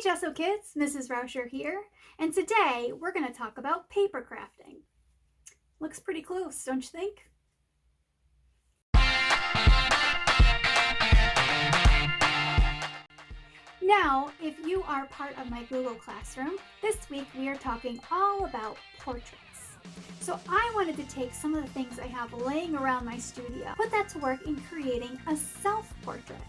Gesso Kids, Mrs. Rauscher here, and today we're going to talk about paper crafting. Looks pretty close, don't you think? Now, if you are part of my Google Classroom, this week we are talking all about portraits. So I wanted to take some of the things I have laying around my studio, put that to work in creating a self-portrait.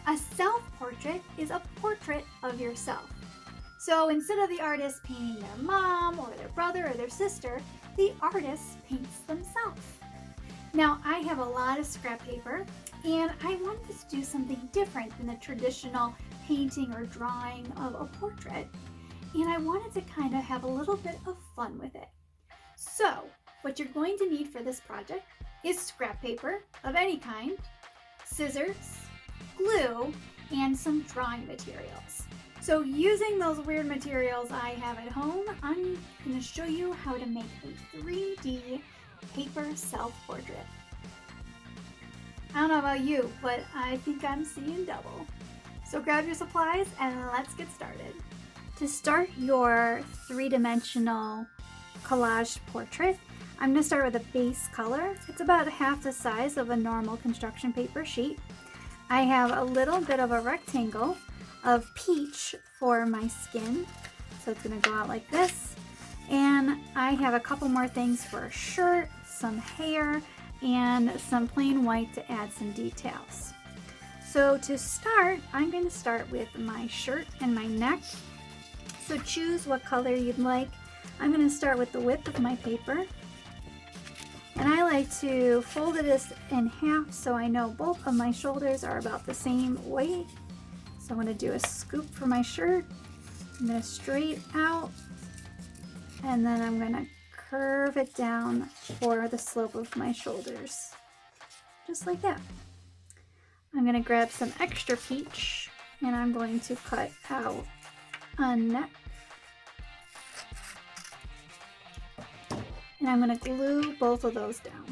A self-portrait is a portrait of yourself. So instead of the artist painting their mom or their brother or their sister, the artist paints themselves. Now I have a lot of scrap paper and I wanted to do something different than the traditional painting or drawing of a portrait. And I wanted to kind of have a little bit of fun with it. So what you're going to need for this project is scrap paper of any kind, scissors, glue, and some drawing materials. So using those weird materials I have at home, I'm going to show you how to make a 3D paper self-portrait. I don't know about you, but I think I'm seeing double. So grab your supplies and let's get started. To start your three-dimensional collage portrait, I'm going to start with a base color. It's about half the size of a normal construction paper sheet. I have a little bit of a rectangle of peach for my skin, so it's going to go out like this. And I have a couple more things for a shirt, some hair, and some plain white to add some details. So to start, I'm going to start with my shirt and my neck. So choose what color you'd like. I'm going to start with the width of my paper. And I like to fold this in half so I know both of my shoulders are about the same weight. So I'm going to do a scoop for my shirt. I'm going to straight out and then I'm going to curve it down for the slope of my shoulders. Just like that. I'm going to grab some extra peach and I'm going to cut out a neck. And I'm going to glue both of those down.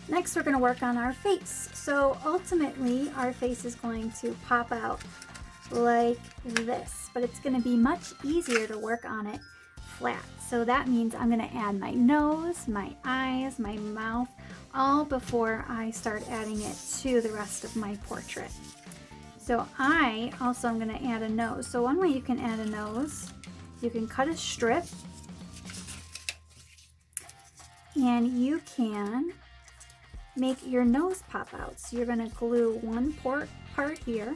Next, we're going to work on our face. So ultimately, our face is going to pop out like this, but it's going to be much easier to work on it flat. So that means I'm going to add my nose, my eyes, my mouth, all before I start adding it to the rest of my portrait. So I also am going to add a nose. So one way you can add a nose, you can cut a strip and you can make your nose pop out. So you're going to glue one part here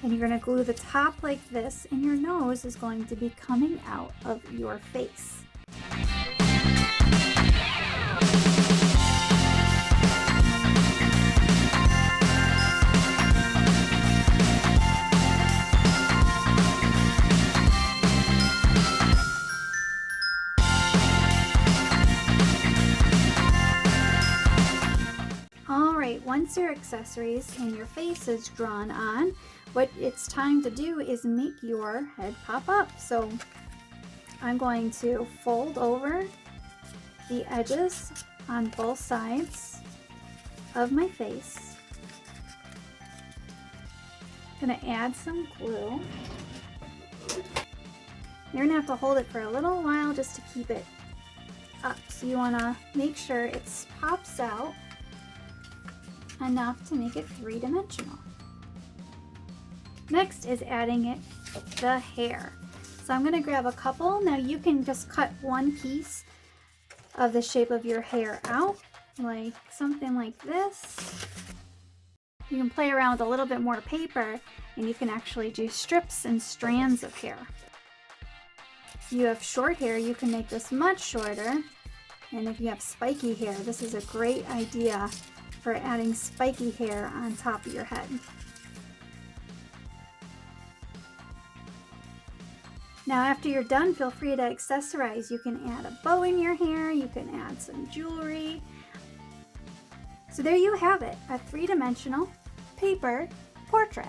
and you're going to glue the top like this and your nose is going to be coming out of your face. Once your accessories and your face is drawn on, what it's time to do is make your head pop up. So I'm going to fold over the edges on both sides of my face. I'm going to add some glue. You're going to have to hold it for a little while just to keep it up. So you want to make sure it pops out enough to make it three-dimensional. Next is adding the hair. So I'm going to grab a couple. Now you can just cut one piece of the shape of your hair out, like something like this. You can play around with a little bit more paper and you can actually do strips and strands of hair. If you have short hair, you can make this much shorter. And if you have spiky hair, this is a great idea for adding spiky hair on top of your head. Now after you're done, feel free to accessorize. You can add a bow in your hair, you can add some jewelry. So there you have it, a three-dimensional paper portrait.